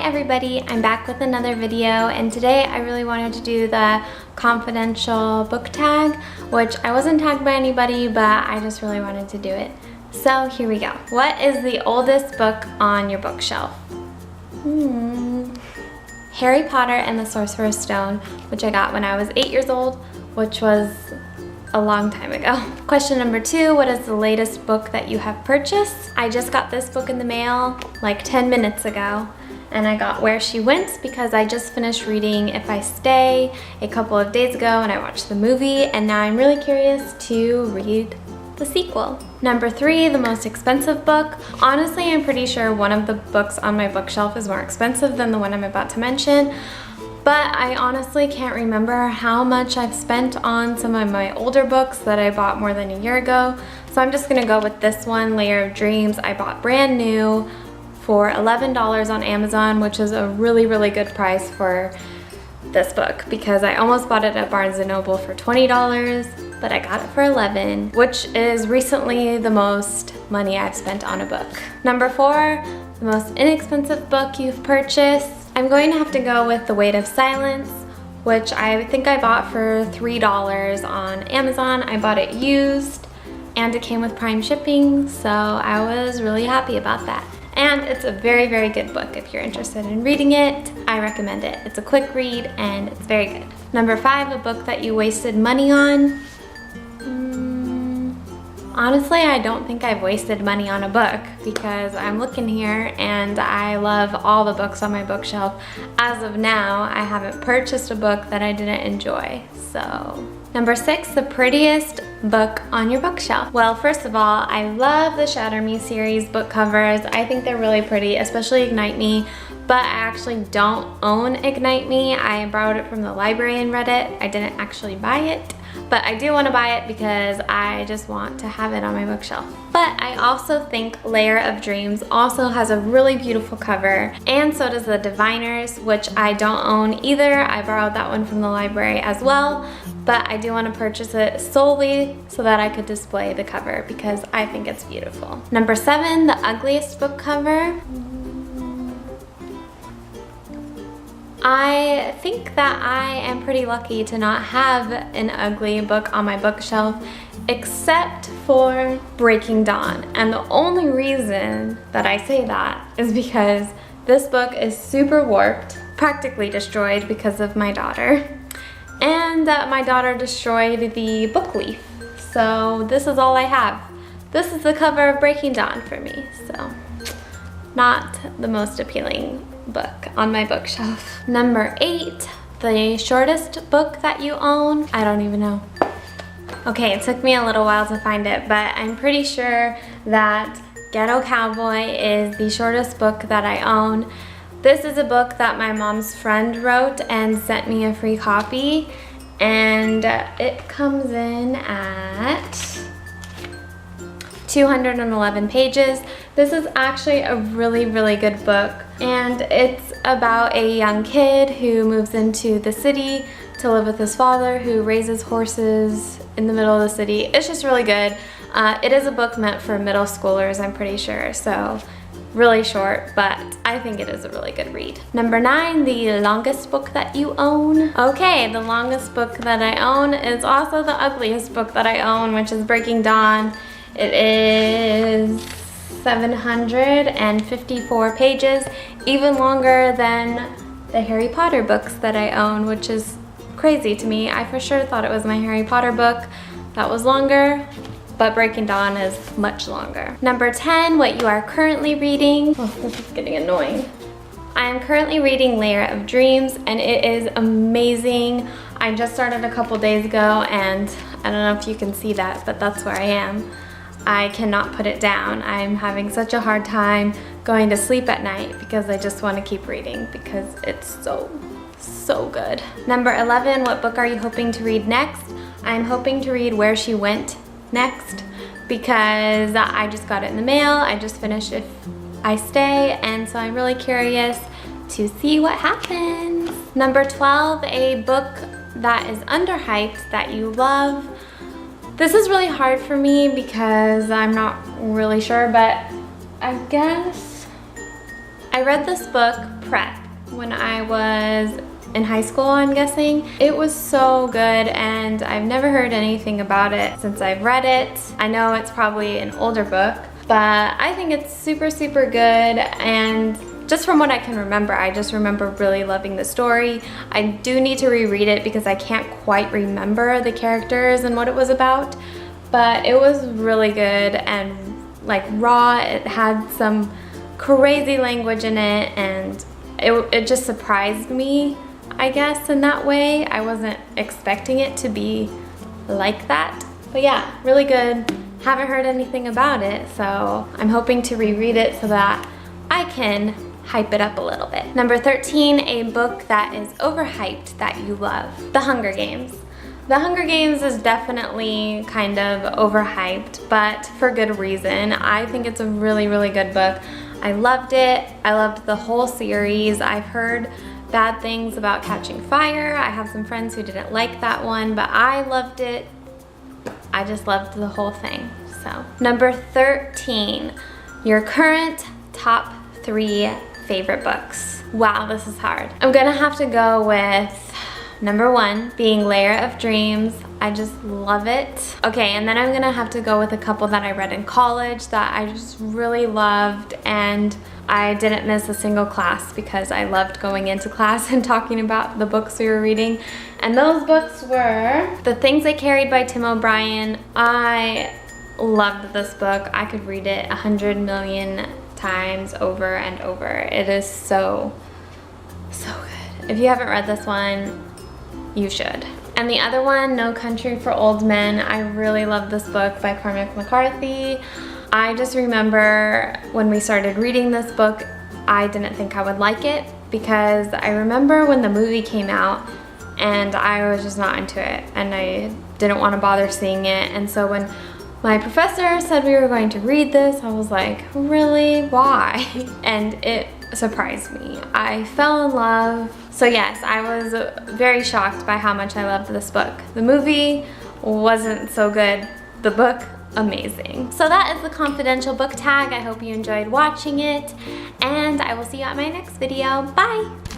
everybody, I'm back with another video, and today I really wanted to do the confidential book tag, which I wasn't tagged by anybody, but I just really wanted to do it. So here we go. What is the oldest book on your bookshelf? Harry Potter and the Sorcerer's Stone, which I got when I was 8 years old, which was a long time ago. Question number 2, what is the latest book that you have purchased? I just got this book in the mail like 10 minutes ago, and I got Where She Went because I just finished reading If I Stay a couple of days ago and I watched the movie, and now I'm really curious to read the sequel. Number 3, the most expensive book. Honestly, I'm pretty sure one of the books on my bookshelf is more expensive than the one I'm about to mention, but I honestly can't remember how much I've spent on some of my older books that I bought more than a year ago. So I'm just gonna go with this one, Layer of Dreams. I bought brand new for $11 on Amazon, which is a really, really good price for this book because I almost bought it at Barnes & Noble for $20, but I got it for $11, which is recently the most money I've spent on a book. Number 4, the most inexpensive book you've purchased. I'm going to have to go with The Weight of Silence, which I think I bought for $3 on Amazon. I bought it used and it came with Prime shipping, so I was really happy about that. And it's a very, very good book. If you're interested in reading it, I recommend it. It's a quick read and it's very good. Number 5, a book that you wasted money on. Honestly, I don't think I've wasted money on a book because I'm looking here and I love all the books on my bookshelf. As of now, I haven't purchased a book that I didn't enjoy, so. Number 6, the prettiest book on your bookshelf. Well, first of all, I love the Shatter Me series book covers. I think they're really pretty, especially Ignite Me, but I actually don't own Ignite Me. I borrowed it from the library and read it. I didn't actually buy it, but I do want to buy it because I just want to have it on my bookshelf. But I also think Layer of Dreams also has a really beautiful cover, and so does The Diviners, which I don't own either. I borrowed that one from the library as well, but I do want to purchase it solely so that I could display the cover because I think it's beautiful. Number 7, the ugliest book cover. I think that I am pretty lucky to not have an ugly book on my bookshelf except for Breaking Dawn. And the only reason that I say that is because this book is super warped, practically destroyed because of my daughter. And my daughter destroyed the book leaf. So this is all I have. This is the cover of Breaking Dawn for me, so not the most appealing book on my bookshelf. Number 8, the shortest book that you own. I don't even know. Okay, it took me a little while to find it, but I'm pretty sure that Ghetto Cowboy is the shortest book that I own. This is a book that my mom's friend wrote and sent me a free copy, and it comes in at 211 pages. This is actually a really, really good book, and it's about a young kid who moves into the city to live with his father who raises horses in the middle of the city. It's just really good. It is a book meant for middle schoolers, I'm pretty sure, so really short, but I think it is a really good read. Number 9, the longest book that you own. Okay, the longest book that I own is also the ugliest book that I own, which is Breaking Dawn. It is 754 pages, even longer than the Harry Potter books that I own, which is crazy to me. I for sure thought it was my Harry Potter book that was longer, but Breaking Dawn is much longer. Number 10, what you are currently reading. Oh, this is getting annoying. I am currently reading Layer of Dreams, and it is amazing. I just started a couple days ago, and I don't know if you can see that, but that's where I am. I cannot put it down. I'm having such a hard time going to sleep at night because I just want to keep reading because it's so good. Number 11, what book are you hoping to read next? I'm hoping to read Where She Went next because I just got it in the mail. I just finished If I Stay, and so I'm really curious to see what happens. Number 12, a book that is underhyped that you love. This is really hard for me because I'm not really sure, but I guess I read this book prep when I was in high school, I'm guessing. It was so good, and I've never heard anything about it since I've read it. I know it's probably an older book, but I think it's super, super good, and just from what I can remember, I just remember really loving the story. I do need to reread it because I can't quite remember the characters and what it was about, but it was really good and like raw. It had some crazy language in it, and it just surprised me, I guess, in that way. I wasn't expecting it to be like that. But yeah, really good. Haven't heard anything about it, so I'm hoping to reread it so that I can hype it up a little bit. Number 13, a book that is overhyped that you love. The Hunger Games. The Hunger Games is definitely kind of overhyped, but for good reason. I think it's a really, really good book. I loved it. I loved the whole series. I've heard bad things about Catching Fire. I have some friends who didn't like that one, but I loved it. I just loved the whole thing. So, number 13, your current top 3 favorite books. Wow, this is hard. I'm gonna have to go with number 1 being Layer of Dreams. I just love it. Okay, and then I'm gonna have to go with a couple that I read in college that I just really loved, and I didn't miss a single class because I loved going into class and talking about the books we were reading. And those books were The Things I Carried by Tim O'Brien. I loved this book. I could read it 100 million times over and over. It is so, so good. If you haven't read this one, you should. And the other one, No Country for Old Men. I really love this book by Cormac McCarthy. I just remember when we started reading this book, I didn't think I would like it because I remember when the movie came out and I was just not into it and I didn't want to bother seeing it. And so when my professor said we were going to read this, I was like, really? Why? And it surprised me. I fell in love. So yes, I was very shocked by how much I loved this book. The movie wasn't so good. The book, amazing. So that is the confidential book tag. I hope you enjoyed watching it, and I will see you at my next video. Bye!